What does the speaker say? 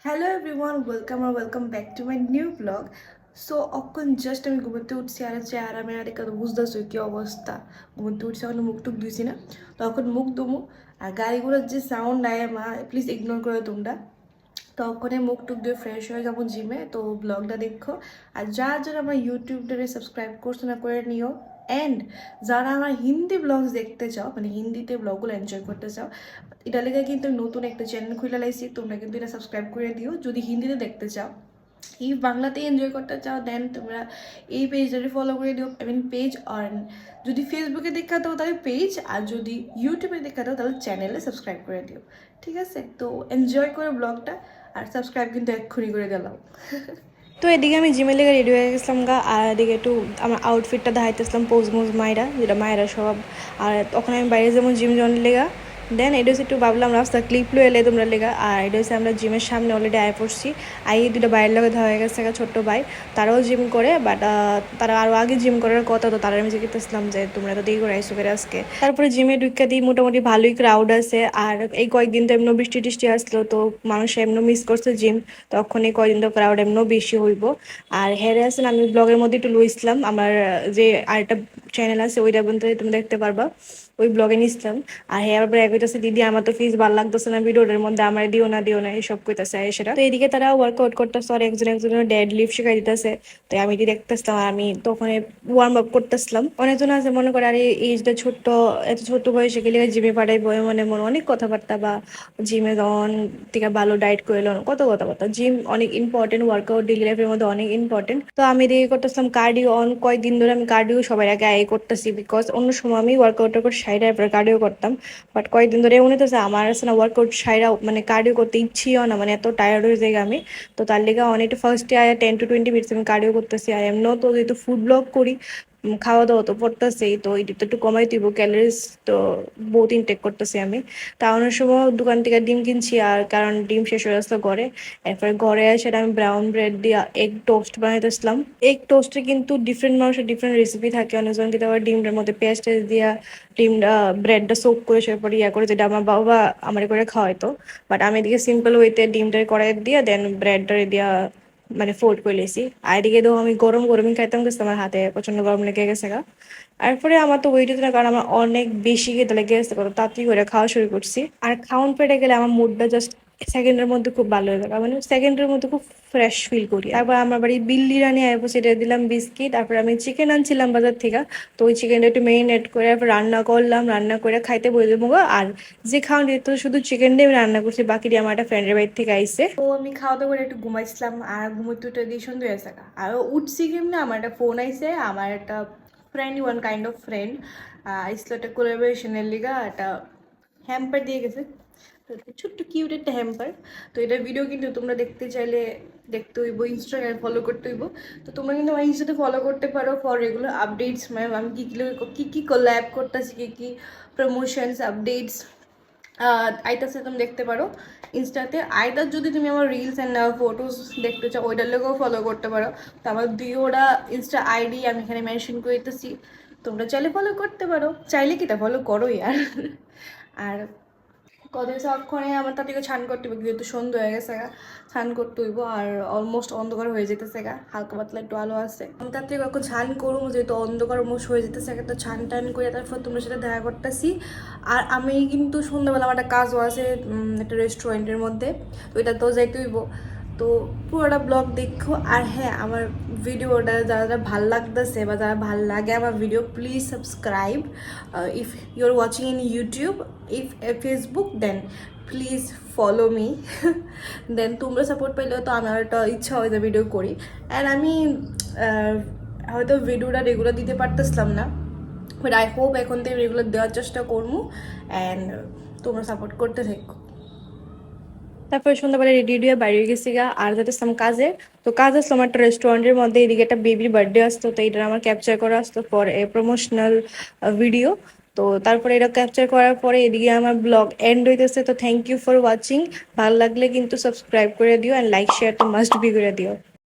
Hello everyone, welcome back to my new vlog. So অখন just আমি ঘুমোতে উঠছি আর চেহারা মেরা দেখে তো বুঝতেছো কি অবস্থা। ঘুমোতে উঠছি এখন মুখ টুক ধুইছি না, তখন মুখ ধুমু আর গাড়িগুলোর যে সাউন্ড আয় মা প্লিজ ইগনোর করো তোমরা। তখনই মুখ টুক দিয়ে ফ্রেশ হয়ে যাবো জিমে, তো ব্লগটা দেখো। আর যারা আমার ইউটিউবটারে সাবস্ক্রাইব করছো না করে নিও। অ্যান্ড যারা আমার হিন্দি ব্লগস দেখতে চাও, মানে হিন্দিতে ব্লগগুলো এনজয় করতে চাও, এটা লেগে কিন্তু নতুন একটা চ্যানেল খুলে লাইছি, তোমরা কিন্তু এটা সাবস্ক্রাইব করে দিও যদি হিন্দিতে দেখতে চাও। এই বাংলাতে এনজয় করতে চাও দেন তোমরা এই পেজটাকে ফলো করে দিও, আই মিন পেজ। আর যদি ফেসবুকে দেখা দাও তাহলে পেজ, আর যদি ইউটিউবে দেখা দাও তাহলে চ্যানেলে সাবস্ক্রাইব করে দিও, ঠিক আছে? তো এনজয় করে ব্লগটা, আর সাবস্ক্রাইব কিন্তু এক্ষুনি করে দিলাম। তো এদিকে আমি জিমে লেগে রেডি হয়ে গেছিলাম গা, আর এদিকে একটু আমার আউটফিটটা দেখাইতেছিলাম পোজ মোজ মায়েরা, যেটা মায়েরা সব। আর তখন আমি বাইরে যেমন জিম জয়েন লেগা দেন এটা হচ্ছে একটু ভাবলাম রাস্তা ক্লিপ লো এলে তোমরা লেগা। আর এটা হচ্ছে আমরা জিমের সামনে অলরেডি আয় পড়ছি। আই দুটো বাইরের লগে ধরা হয়ে গেছে ছোট্ট ভাই, তারাও জিম করে, বাট তারা আরও আগে জিম করার কথা, তো তারা আমি জিজ্ঞেসলাম যে তোমরা তো দেরি করে আইসো করে আজকে। তারপরে জিমে ঢুকা দিই, মোটামুটি ভালোই ক্রাউড আছে। আর এই কয়েকদিন তো এমন বৃষ্টি টিষ্টি আসলো, তো মানুষ এমন মিস করছে জিম, তখন এই কয়েকদিন তো ক্রাউড এমন বেশি হইব। আর হেরে আছেন আমি ব্লগের মধ্যে একটু লইছিলাম, আমার যে আরেকটা চ্যানেল আছে ওইটা বলতে তুমি দেখতে পারবা, ওই ব্লগে নিছিলাম। আর হেয়ার ব্যাগ হইতেছে দিদি আমার তো ফিস ভালো লাগতেছে না ভিডিওটার মধ্যে, আমার দিও না এইসব কইতেছে সেটা। তো এদিকে তারা ওয়ার্কআউট করতেছে আর একজনের ডেড লিফট শিখাই দিতেছে। তো আমি এটি দেখতেছিলাম, আর আমি তখন ওয়ার্ম আপ করতেছিলাম। অনেকজন আছে মনে করে আর এইজটা ছোট্ট, এত ছোট বয়সে গেলে জিমে পাঠাইবো, মনে মনে অনেক কথাবার্তা, বা জিমে যাওয়ান থেকে ভালো ডায়েট করে লোন কত কথাবার্তা। জিম অনেক ইম্পর্টেন্ট, ওয়ার্কআউট ডেইলি লাইফের মধ্যে অনেক ইম্পর্টেন্ট। তো আমি এদিকে করতেছিলাম কার্ডিও। কয়েকদিন ধরে আমি কার্ডিও সবার আগে করতেছি, বিকজ অন্য সময় আমি ওয়ার্কআউটের পর সাইডে পরে কার্ডিও করতাম, বাট কয়েকদিন ধরে মনে হচ্ছে আমার আছে না ওয়ার্কআউট সাইডা মানে কার্ডিও করতে ইচ্ছেও না, মানে এত টায়ার্ড হয়ে যায় আমি। তো তার লেগে অনেক ফার্স্টে 10 to 20 মিনিটস আমি কার্ডিও করতেছি। আর এমনও তো যেহেতু ফুড ব্লগ করি, খাওয়া দাওয়া তো পড়তেছেই, তো এটা তো একটু কমাই দিব ক্যালোরিজ, তো বহুত ইনটেক করতেছি আমি। তা অনেক সময় দোকান থেকে ডিম কিনছি, আর কারণ ডিম শেষ হয়ে আসতো ঘরে। এরপরে ঘরে এসে আমি ব্রাউন ব্রেড দিয়ে এগ টোস্ট বানাইতেছিলাম। এগ টোস্টে কিন্তু ডিফারেন্ট মানুষের ডিফারেন্ট রেসিপি থাকে, অনেকজন কিন্তু আবার ডিমটার মধ্যে পেঁয়াজ টেস্ট দিয়া ডিমটা ব্রেডটা সোক করে সেরপরে করে, যেটা আমার বাবা আমার করে খাওয়াইতো। বাট আমি এদিকে সিম্পল ওয়েতে ডিমটা কড়াই দিয়া দেন ব্রেডটা দিয়া মানে ফোল্ড করে লেছি। আর এদিকে তো আমি গরম গরমই খাইতাম গেছে, আমার হাতে প্রচন্ড গরম লেগে গেছে গা। তারপরে আমার তো ওয়েট হতো না, কারণ আমার অনেক বেশি খেতে লেগে গেছে, কত তাড়াতাড়ি করে খাওয়া শুরু করছি। আর খাওয়ান পেটে গেলে আমার মুডটা জাস্ট সেকেন্ডের মধ্যে খুব ভালো হয়ে গেল, মানে সেকেন্ডের মধ্যে খুব ফ্রেশ ফিল করি। তারপর আমার বাড়ি বিল্লি রানি আইবো, সেটা দিলাম বিস্কিট। তারপর আমি চিকেন আনছিলাম বাজার থেকে, তো ওই চিকেনটা একটু মেরিনেট করে তারপর রান্না করলাম, রান্না করে খাইতে বলে দেবো। আর যে খাওয়ান তো শুধু চিকেন দিয়ে আমি রান্না করছি, বাকিটি আমার একটা ফ্রেন্ডের বাড়ি থেকে আইসে। তো আমি খাওয়া দাওয়া করে একটু ঘুমাইছিলাম, আর ঘুমোতে উঠে দিয়ে সন্ধ্যে হয়েছে। আর উঠছি কেমনি আমার একটা ফোন আইসে, আমার একটা friend, one kind of friend আইসলো একটা কোলাবোরেশনের লিগা একটা হ্যাম্পার দিয়ে গেছে, তো ছোট্ট কিউট একটা হ্যাম্পার। তো এটা ভিডিও কিন্তু তোমরা দেখতে চাইলে দেখতে হইব, ইনস্টাগ্রামে ফলো করতে হইব। তো তোমরা কিন্তু আমার ইনস্টাতে ফলো করতে পারো ফর রেগুলার আপডেটস, ম্যাম আমি কী কী কোল্যাব করতেছি, কী কী প্রমোশনস আপডেটস আইতাছে তুমি দেখতে পারো ইনস্টাতে। আইদার যদি তুমি আমার রিলস অ্যান্ড ফটোস দেখতে চাও ওইটার লোকেও ফলো করতে পারো। তো আমার দুইটা ইনস্টা আইডি আমি এখানে মেনশন করে দিতেছি, তোমরা চাইলে ফলো করতে পারো, চাইলে কি তা ফলো করো ইয়ার। আর কদিন সবক্ষণে আমার তাদেরকে ছান করতে হইব, যেহেতু সন্ধ্যা হয়ে গেছে গা, ছান করতে হইব। আর অলমোস্ট অন্ধকার হয়ে যেতেছে গা, হালকা পাতলা একটু আলো আছে। আমি তার থেকে কখন ছান করবো, যেহেতু অন্ধকার অলমোস্ট হয়ে যেতেছে গা, তো ছান টান করে তারপর তোমার সাথে দেখা করতেছি। আর আমি কিন্তু সন্ধ্যাবেলা আমার একটা কাজও আছে একটা রেস্টুরেন্টের মধ্যে, তো এটা তো যাইতে হইব। তো পুরোটা ব্লগ দেখো। আর হ্যাঁ, আমার ভিডিওটা যারা যারা ভাল লাগতেছে বা যারা ভাল লাগে আমার video, please subscribe. If you are watching in YouTube, if Facebook, then please follow me. Then তোমরা সাপোর্ট পাইলেও তো আমার একটা ইচ্ছা হয় যে ভিডিও করি। অ্যান্ড আমি হয়তো ভিডিওটা রেগুলার দিতে পারতেছিলাম না, বাট আই হোপ এখন থেকে রেগুলার দেওয়ার চেষ্টা করবো। অ্যান্ড তোমরা সাপোর্ট করতে থাকো। তারপরে সন্ধ্যাবেলা রেডি হয়ে বাইরে গেছি গা, আর যাইতেছিলাম কাজে। তো কাজ আসলো আমার একটা রেস্টুরেন্টের মধ্যে, এদিকে একটা বেবির বার্থডে আসতো, তো এটা আমার ক্যাপচার করা আসতো ফর এ প্রমোশনাল ভিডিও। তো তারপরে এটা ক্যাপচার করার পরে এদিকে আমার ব্লগ এন্ড হইতেছে। তো থ্যাংক ইউ ফর ওয়াচিং। ভালো লাগলে কিন্তু সাবস্ক্রাইব করে দিও, অ্যান্ড লাইক শেয়ার তো মাস্ট বি করে দিও।